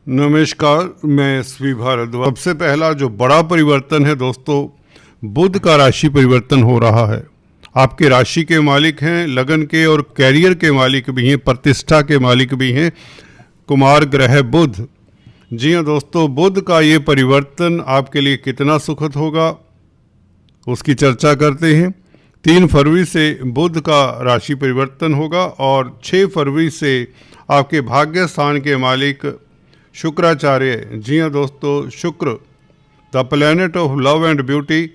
नमस्कार, मैं एसवी भारद्वाज। सबसे पहला जो बड़ा परिवर्तन है दोस्तों, बुध का राशि परिवर्तन हो रहा है। आपके राशि के मालिक हैं, लगन के और कैरियर के मालिक भी हैं, प्रतिष्ठा के मालिक भी हैं कुमार ग्रह बुध। जी हाँ दोस्तों, बुध का ये परिवर्तन आपके लिए कितना सुखद होगा उसकी चर्चा करते हैं। 3 फरवरी से बुध का राशि परिवर्तन होगा और 6 फरवरी से आपके भाग्य स्थान के मालिक शुक्राचार्य, जी हाँ दोस्तों, शुक्र the planet of love and beauty,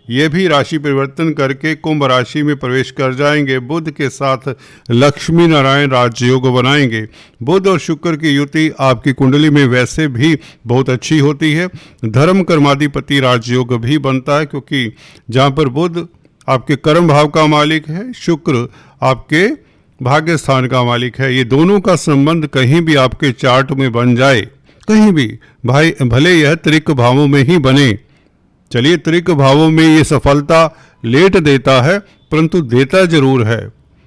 ये भी राशि परिवर्तन करके कुंभ राशि में प्रवेश कर जाएंगे। बुध के साथ लक्ष्मी नारायण राजयोग बनाएंगे। बुध और शुक्र की युति आपकी कुंडली में वैसे भी बहुत अच्छी होती है। धर्म कर्माधिपति राजयोग भी बनता है, क्योंकि जहाँ पर बुध आपके कर्म भाव का मालिक है, शुक्र आपके भाग्य स्थान का मालिक है। ये दोनों का संबंध कहीं भी आपके चार्ट में बन जाए, कहीं भी भाई, भले यह त्रिक भावों में ही बने। चलिए, त्रिक भावों में ये सफलता लेट देता है, परंतु देता जरूर है।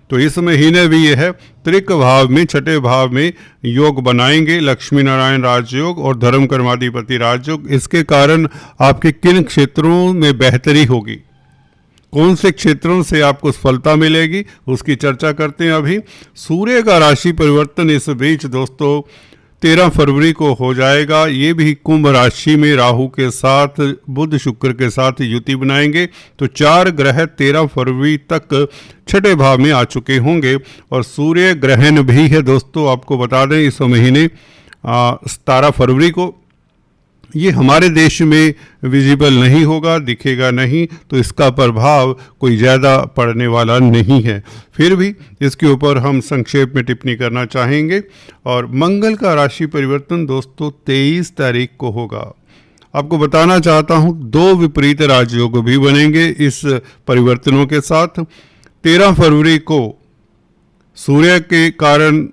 तो इस महीने भी यह है, त्रिक भाव में, छठे भाव में योग बनाएंगे, लक्ष्मी नारायण राजयोग और धर्म कर्माधिपति राजयोग। इसके कारण आपके किन क्षेत्रों में बेहतरी होगी, कौन से क्षेत्रों से आपको सफलता मिलेगी, उसकी चर्चा करते हैं अभी। सूर्य का राशि परिवर्तन इस बीच दोस्तों 13 फरवरी को हो जाएगा। ये भी कुंभ राशि में राहु के साथ, बुध शुक्र के साथ युति बनाएंगे। तो 4 ग्रह 13 फरवरी तक छठे भाव में आ चुके होंगे और सूर्य ग्रहण भी है दोस्तों। आपको बता दें, इस महीने 17 फरवरी को ये हमारे देश में विजिबल नहीं होगा, दिखेगा नहीं, तो इसका प्रभाव कोई ज़्यादा पड़ने वाला नहीं है। फिर भी इसके ऊपर हम संक्षेप में टिप्पणी करना चाहेंगे। और मंगल का राशि परिवर्तन दोस्तों 23 तारीख को होगा। आपको बताना चाहता हूँ, 2 विपरीत राजयोग भी बनेंगे इस परिवर्तनों के साथ। 13 फरवरी को सूर्य के कारण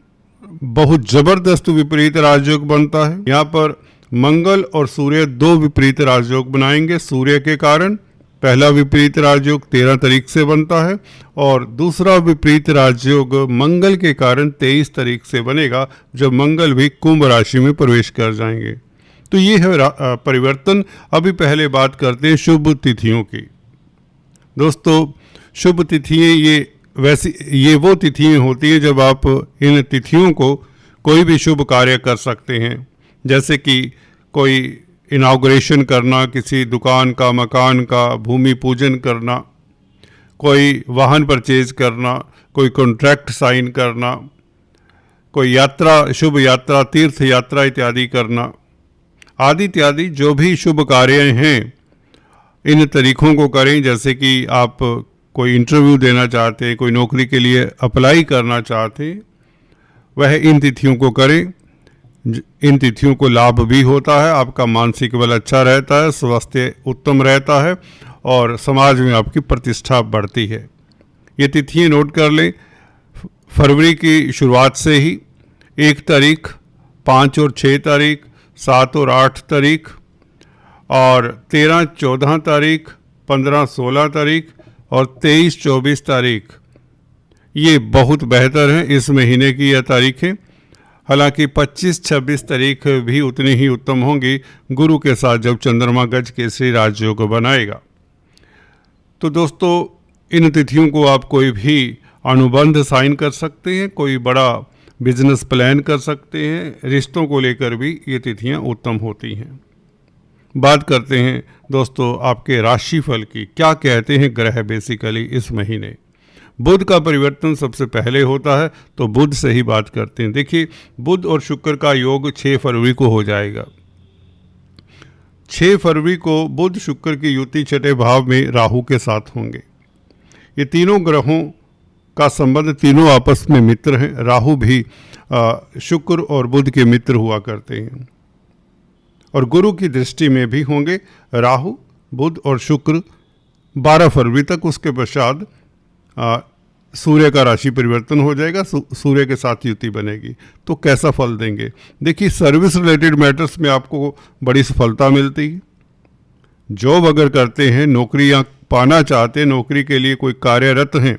बहुत ज़बरदस्त विपरीत राजयोग बनता है। यहाँ पर मंगल और सूर्य 2 विपरीत राजयोग बनाएंगे। सूर्य के कारण पहला विपरीत राजयोग 13 तारीख से बनता है और दूसरा विपरीत राजयोग मंगल के कारण 23 तारीख से बनेगा, जब मंगल भी कुंभ राशि में प्रवेश कर जाएंगे। तो ये है परिवर्तन। अभी पहले बात करते हैं शुभ तिथियों की। दोस्तों, शुभ तिथियाँ ये वो तिथियाँ होती हैं जब आप इन तिथियों को कोई भी शुभ कार्य कर सकते हैं, जैसे कि कोई इनाग्रेशन करना, किसी दुकान का, मकान का भूमि पूजन करना, कोई वाहन परचेज करना, कोई कॉन्ट्रैक्ट साइन करना, कोई यात्रा, शुभ यात्रा, तीर्थ यात्रा इत्यादि करना, आदि इत्यादि जो भी शुभ कार्य हैं, इन तरीकों को करें। जैसे कि आप कोई इंटरव्यू देना चाहते हैं, कोई नौकरी के लिए अप्लाई करना चाहते हैं, वह इन तिथियों को करें। इन तिथियों को लाभ भी होता है, आपका मानसिक बल अच्छा रहता है, स्वास्थ्य उत्तम रहता है और समाज में आपकी प्रतिष्ठा बढ़ती है। ये तिथियाँ नोट कर लें। फरवरी की शुरुआत से ही 1 तारीख, 5 और 6 तारीख, 7 और 8 तारीख और 13-14 तारीख, 15-16 तारीख और 23-24 तारीख, ये बहुत बेहतर हैं इस महीने की यह तारीखें। हालांकि 25-26 तारीख भी उतनी ही उत्तम होंगी, गुरु के साथ जब चंद्रमा गज केसरी राजयोग बनाएगा। तो दोस्तों, इन तिथियों को आप कोई भी अनुबंध साइन कर सकते हैं, कोई बड़ा बिजनेस प्लान कर सकते हैं, रिश्तों को लेकर भी ये तिथियां उत्तम होती हैं। बात करते हैं दोस्तों आपके राशिफल की। क्या कहते हैं ग्रह बेसिकली इस महीने। बुध का परिवर्तन सबसे पहले होता है, तो बुध से ही बात करते हैं। देखिए, बुध और शुक्र का योग 6 फरवरी को हो जाएगा। 6 फरवरी को बुध शुक्र की युति छठे भाव में राहु के साथ होंगे। ये तीनों ग्रहों का संबंध, तीनों आपस में मित्र हैं। राहु भी शुक्र और बुध के मित्र हुआ करते हैं और गुरु की दृष्टि में भी होंगे राहु, बुध और शुक्र 12 फरवरी तक। उसके पश्चात सूर्य का राशि परिवर्तन हो जाएगा, सूर्य के साथ युति बनेगी। तो कैसा फल देंगे। देखिए, सर्विस रिलेटेड मैटर्स में आपको बड़ी सफलता मिलती है। जॉब अगर करते हैं, नौकरियां पाना चाहते हैं, नौकरी के लिए कोई कार्यरत हैं,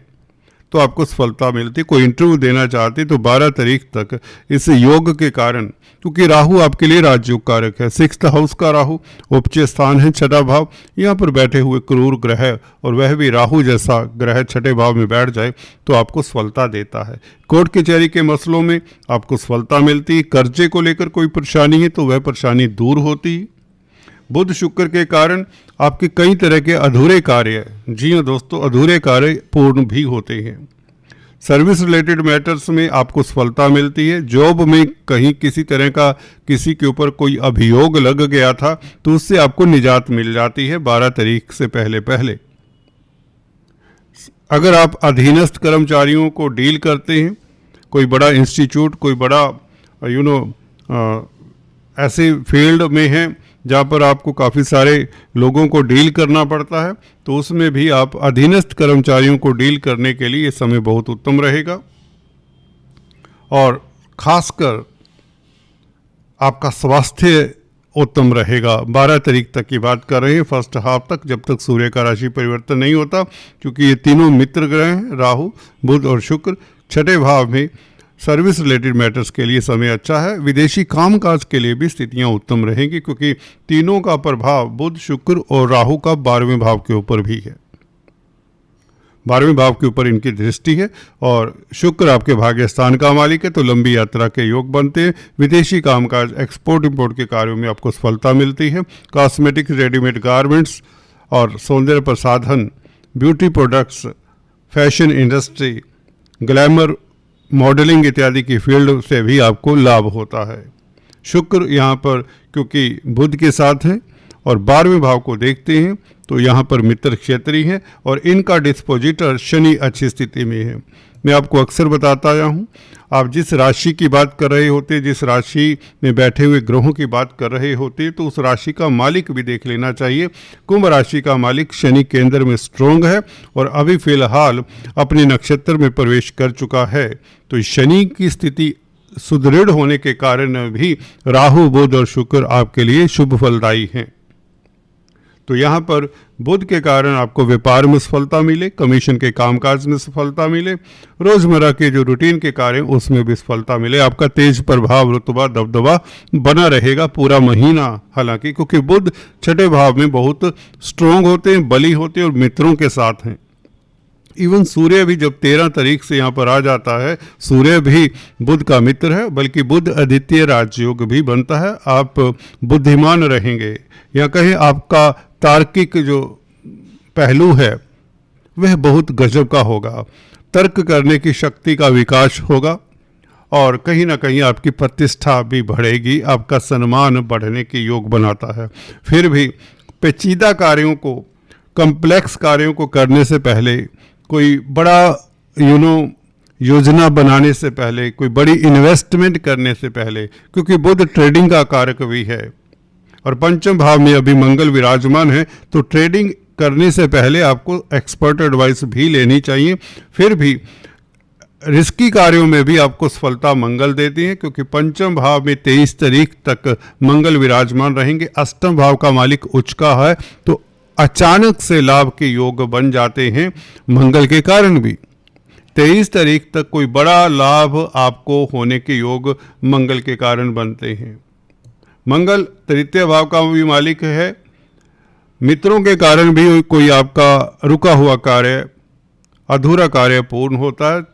तो आपको सफलता मिलती। कोई इंटरव्यू देना चाहते तो 12 तारीख तक इस योग के कारण, क्योंकि राहु आपके लिए राजयोग कारक है, 6th हाउस का राहु, उपचय स्थान है 6ठा भाव, यहाँ पर बैठे हुए क्रूर ग्रह और वह भी राहु जैसा ग्रह 6ठे भाव में बैठ जाए तो आपको सफलता देता है। कोर्ट कचहरी के मसलों में आपको सफलता मिलती है। कर्जे को लेकर कोई परेशानी है तो वह परेशानी दूर होती है। बुध शुक्र के कारण आपके कई तरह के अधूरे कार्य, जी हाँ दोस्तों, अधूरे कार्य पूर्ण भी होते हैं। सर्विस रिलेटेड मैटर्स में आपको सफलता मिलती है। जॉब में कहीं किसी तरह का किसी के ऊपर कोई अभियोग लग गया था तो उससे आपको निजात मिल जाती है 12 तारीख से पहले पहले। अगर आप अधीनस्थ कर्मचारियों को डील करते हैं, कोई बड़ा इंस्टीट्यूट, कोई बड़ा ऐसे फील्ड में है जहाँ पर आपको काफ़ी सारे लोगों को डील करना पड़ता है, तो उसमें भी आप अधीनस्थ कर्मचारियों को डील करने के लिए ये समय बहुत उत्तम रहेगा। और खासकर आपका स्वास्थ्य उत्तम रहेगा। 12 तारीख तक की बात कर रहे हैं, फर्स्ट हाफ तक, जब तक सूर्य का राशि परिवर्तन नहीं होता, क्योंकि ये तीनों मित्र ग्रह हैं, राहु, बुध और शुक्र, 6ठे भाव में। सर्विस रिलेटेड मैटर्स के लिए समय अच्छा है। विदेशी कामकाज के लिए भी स्थितियां उत्तम रहेंगी, क्योंकि तीनों का प्रभाव बुध, शुक्र और राहु का 12वें भाव के ऊपर भी है। 12वें भाव के ऊपर इनकी दृष्टि है और शुक्र आपके भाग्य स्थान का मालिक है, तो लंबी यात्रा के योग बनते हैं। विदेशी कामकाज, एक्सपोर्ट इंपोर्ट के कार्यों में आपको सफलता मिलती है। कॉस्मेटिक्स, रेडीमेड गारमेंट्स और सौंदर्य प्रसाधन, beauty products, fashion industry, glamour, modelling इत्यादि की फील्ड से भी आपको लाभ होता है। शुक्र यहाँ पर क्योंकि बुध के साथ है और 12वें भाव को देखते हैं तो यहाँ पर मित्र क्षेत्रीय है और इनका डिस्पोजिटर शनि अच्छी स्थिति में है। मैं आपको अक्सर बताता आया हूँ, आप जिस राशि की बात कर रहे होते, जिस राशि में बैठे हुए ग्रहों की बात कर रहे होते, तो उस राशि का मालिक भी देख लेना चाहिए। कुंभ राशि का मालिक शनि केंद्र में स्ट्रोंग है और अभी फिलहाल अपने नक्षत्र में प्रवेश कर चुका है, तो शनि की स्थिति सुदृढ़ होने के कारण भी राहु, बुध और शुक्र आपके लिए शुभ फलदायी हैं। तो यहाँ पर बुध के कारण आपको व्यापार में सफलता मिले, कमीशन के कामकाज में सफलता मिले, रोजमर्रा के जो रूटीन के कार्य उसमें भी सफलता मिले। आपका तेज प्रभाव, रुतबा, दबदबा बना रहेगा पूरा महीना। हालांकि क्योंकि बुध 6ठे भाव में बहुत स्ट्रोंग होते हैं, बली होते हैं और मित्रों के साथ हैं। इवन सूर्य भी जब 13 तारीख से यहाँ पर आ जाता है, सूर्य भी बुध का मित्र है, बल्कि बुध आदित्य राजयोग भी बनता है। आप बुद्धिमान रहेंगे, या कहें आपका तार्किक जो पहलू है वह बहुत गजब का होगा। तर्क करने की शक्ति का विकास होगा और कहीं ना कहीं आपकी प्रतिष्ठा भी बढ़ेगी, आपका सम्मान बढ़ने के योग बनाता है। फिर भी पेचीदा कार्यों को, कॉम्प्लेक्स कार्यों को करने से पहले, कोई बड़ा योजना बनाने से पहले, कोई बड़ी इन्वेस्टमेंट करने से पहले, क्योंकि बुध ट्रेडिंग का कारक भी है और पंचम भाव में अभी मंगल विराजमान है, तो ट्रेडिंग करने से पहले आपको एक्सपर्ट एडवाइस भी लेनी चाहिए। फिर भी रिस्की कार्यों में भी आपको सफलता मंगल देती है, क्योंकि पंचम भाव में 23 तारीख तक मंगल विराजमान रहेंगे। अष्टम भाव का मालिक उच्च का है, तो अचानक से लाभ के योग बन जाते हैं मंगल के कारण भी। 23 तारीख तक कोई बड़ा लाभ आपको होने के योग मंगल के कारण बनते हैं। मंगल तृतीय भाव का भी मालिक है, मित्रों के कारण भी कोई आपका रुका हुआ कार्य, अधूरा कार्य पूर्ण होता है।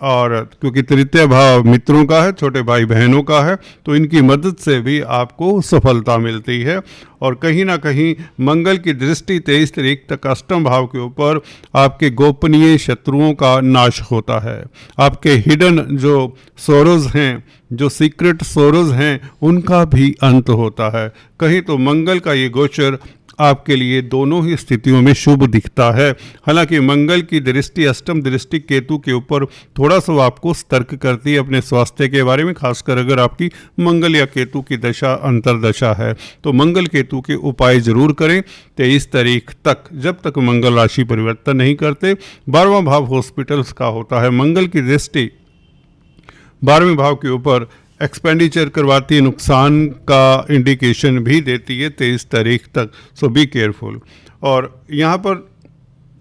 और क्योंकि तृतीय भाव मित्रों का है, छोटे भाई बहनों का है, तो इनकी मदद से भी आपको सफलता मिलती है। और कहीं ना कहीं मंगल की दृष्टि 23 तारीख तक अष्टम भाव के ऊपर आपके गोपनीय शत्रुओं का नाश होता है। आपके हिडन जो सोरोज हैं, जो सीक्रेट सोरोज हैं, उनका भी अंत होता है। कहीं तो मंगल का ये गोचर आपके लिए दोनों ही स्थितियों में शुभ दिखता है। हालांकि मंगल की दृष्टि, अष्टम दृष्टि केतु के ऊपर थोड़ा सा आपको सतर्क करती है अपने स्वास्थ्य के बारे में, खासकर अगर आपकी मंगल या केतु की दशा अंतरदशा है, तो मंगल केतु के उपाय जरूर करें 23 तारीख तक, जब तक मंगल राशि परिवर्तन नहीं करते। 12वां भाव हॉस्पिटल्स का होता है, मंगल की दृष्टि 12वें भाव के ऊपर एक्सपेंडिचर करवाती है, नुकसान का इंडिकेशन भी देती है 23 तारीख तक, सो बी केयरफुल। और यहाँ पर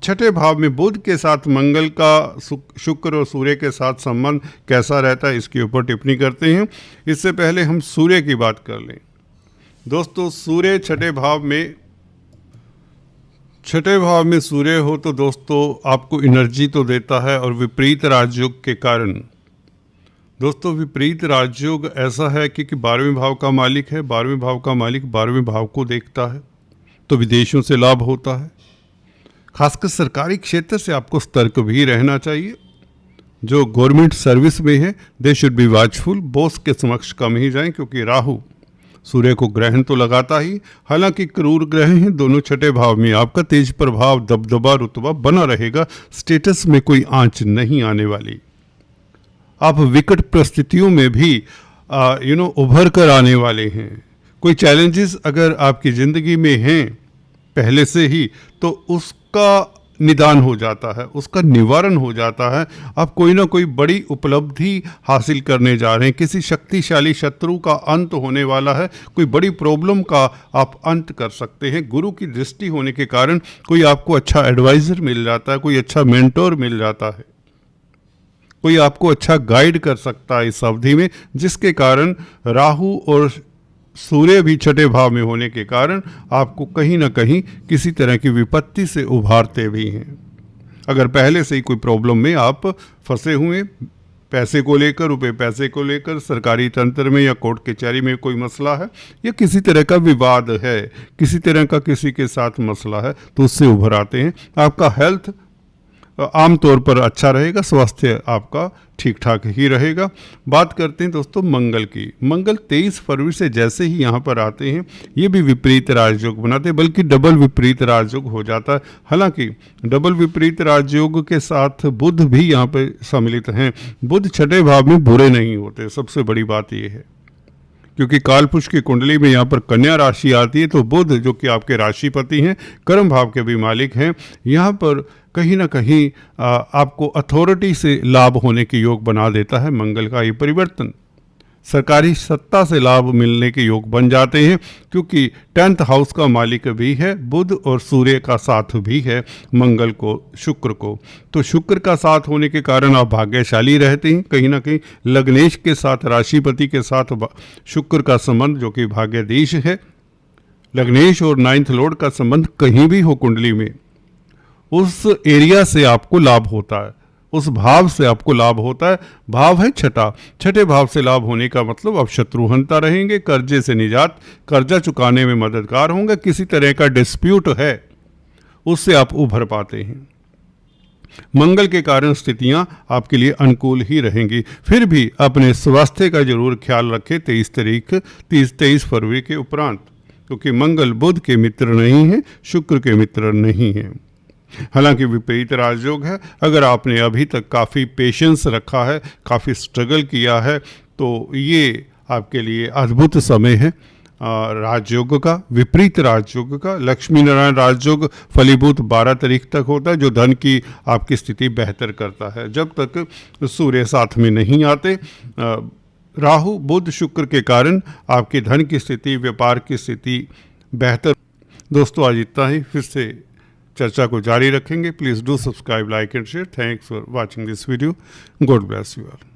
छठे भाव में बुध के साथ मंगल का शुक्र और सूर्य के साथ संबंध कैसा रहता है, इसके ऊपर टिप्पणी करते हैं। इससे पहले हम सूर्य की बात कर लें। दोस्तों, सूर्य छठे भाव में सूर्य हो तो दोस्तों आपको एनर्जी तो देता है, और विपरीत राजयोग के कारण दोस्तों, विपरीत राजयोग ऐसा है कि 12वें भाव का मालिक है। 12वें भाव का मालिक 12वें भाव को देखता है, तो विदेशों से लाभ होता है। खासकर सरकारी क्षेत्र से आपको सतर्क भी रहना चाहिए। जो गवर्नमेंट सर्विस में है they should be watchful, boss के समक्ष कम ही जाएं, क्योंकि राहु सूर्य को ग्रहण तो लगाता ही, हालांकि क्रूर ग्रह हैं दोनों छठे भाव में। आपका तेज प्रभाव, दबदबा, रुतबा बना रहेगा, स्टेटस में कोई आंच नहीं आने वाली। आप विकट परिस्थितियों में भी उभर कर आने वाले हैं। कोई चैलेंजेस अगर आपकी ज़िंदगी में हैं पहले से ही, तो उसका निदान हो जाता है, उसका निवारण हो जाता है। आप कोई ना कोई बड़ी उपलब्धि हासिल करने जा रहे हैं, किसी शक्तिशाली शत्रु का अंत होने वाला है, कोई बड़ी प्रॉब्लम का आप अंत कर सकते हैं। गुरु की दृष्टि होने के कारण कोई आपको अच्छा एडवाइज़र मिल जाता है, कोई अच्छा मेंटोर मिल जाता है, कोई आपको अच्छा गाइड कर सकता है इस अवधि में, जिसके कारण राहु और सूर्य भी छठे भाव में होने के कारण आपको कहीं ना कहीं किसी तरह की विपत्ति से उभारते भी हैं। अगर पहले से ही कोई प्रॉब्लम में आप फंसे हुए, पैसे को लेकर, रुपए पैसे को लेकर, सरकारी तंत्र में या कोर्ट कचहरी में कोई मसला है, या किसी तरह का विवाद है, किसी तरह का किसी के साथ मसला है, तो उससे उभर आते हैं। आपका हेल्थ आमतौर पर अच्छा रहेगा, स्वास्थ्य आपका ठीक ठाक ही रहेगा। बात करते हैं दोस्तों मंगल की। मंगल 23 फरवरी से जैसे ही यहाँ पर आते हैं, ये भी विपरीत राजयोग बनाते हैं, बल्कि डबल विपरीत राजयोग हो जाता है। हालांकि डबल विपरीत राजयोग के साथ बुध भी यहाँ पर सम्मिलित हैं। बुध छठे भाव में बुरे नहीं होते, सबसे बड़ी बात ये है, क्योंकि कालपुरुष की कुंडली में यहाँ पर कन्या राशि आती है, तो बुध जो कि आपके राशिपति हैं, कर्म भाव के भी मालिक हैं, यहाँ पर कहीं ना कहीं आपको अथॉरिटी से लाभ होने के योग बना देता है मंगल का ये परिवर्तन। सरकारी सत्ता से लाभ मिलने के योग बन जाते हैं, क्योंकि 10th हाउस का मालिक भी है बुध और सूर्य का साथ भी है मंगल को, शुक्र को। तो शुक्र का साथ होने के कारण आप भाग्यशाली रहते हैं। कहीं ना कहीं लग्नेश के साथ, राशिपति के साथ शुक्र का संबंध जो कि भाग्याधीश है, लग्नेश और 9th लॉर्ड का संबंध कहीं भी हो कुंडली में, उस एरिया से आपको लाभ होता है, उस भाव से आपको लाभ होता है। भाव है छठे भाव से लाभ होने का मतलब आप शत्रुहंता रहेंगे, कर्जे से निजात, कर्जा चुकाने में मददगार होंगे, किसी तरह का डिस्प्यूट है उससे आप उभर पाते हैं। मंगल के कारण स्थितियां आपके लिए अनुकूल ही रहेंगी। फिर भी अपने स्वास्थ्य का जरूर ख्याल रखें 23 फरवरी के उपरांत, क्योंकि मंगल बुध के मित्र नहीं है, शुक्र के मित्र नहीं है। हालांकि विपरीत राजयोग है। अगर आपने अभी तक काफ़ी पेशेंस रखा है, काफ़ी स्ट्रगल किया है, तो ये आपके लिए अद्भुत समय है राजयोग का, विपरीत राजयोग का। लक्ष्मी नारायण राजयोग फलीभूत 12 तारीख तक होता है, जो धन की आपकी स्थिति बेहतर करता है, जब तक सूर्य साथ में नहीं आते। राहु बुध शुक्र के कारण आपकी धन की स्थिति, व्यापार की स्थिति बेहतर। दोस्तों, आज इतना ही, फिर से चर्चा को जारी रखेंगे। Please do subscribe, like and share. Thanks for watching this video. God bless you all.